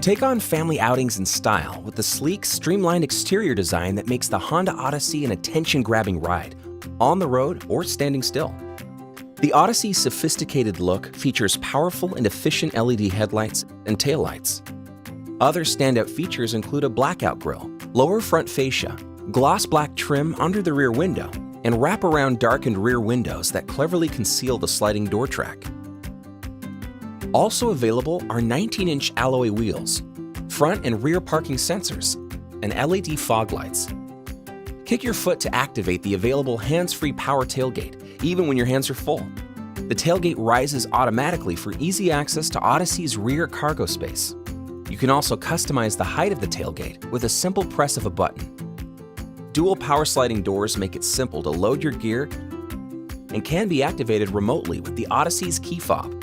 Take on family outings in style with the sleek, streamlined exterior design that makes the Honda Odyssey an attention-grabbing ride, on the road or standing still. The Odyssey's sophisticated look features powerful and efficient LED headlights and taillights. Other standout features include a blackout grille, lower front fascia, gloss black trim under the rear window, and wraparound darkened rear windows that cleverly conceal the sliding door track. Also available are 19-inch alloy wheels, front and rear parking sensors, and LED fog lights. Kick your foot to activate the available hands-free power tailgate, even when your hands are full. The tailgate rises automatically for easy access to Odyssey's rear cargo space. You can also customize the height of the tailgate with a simple press of a button. Dual power sliding doors make it simple to load your gear and can be activated remotely with the Odyssey's key fob.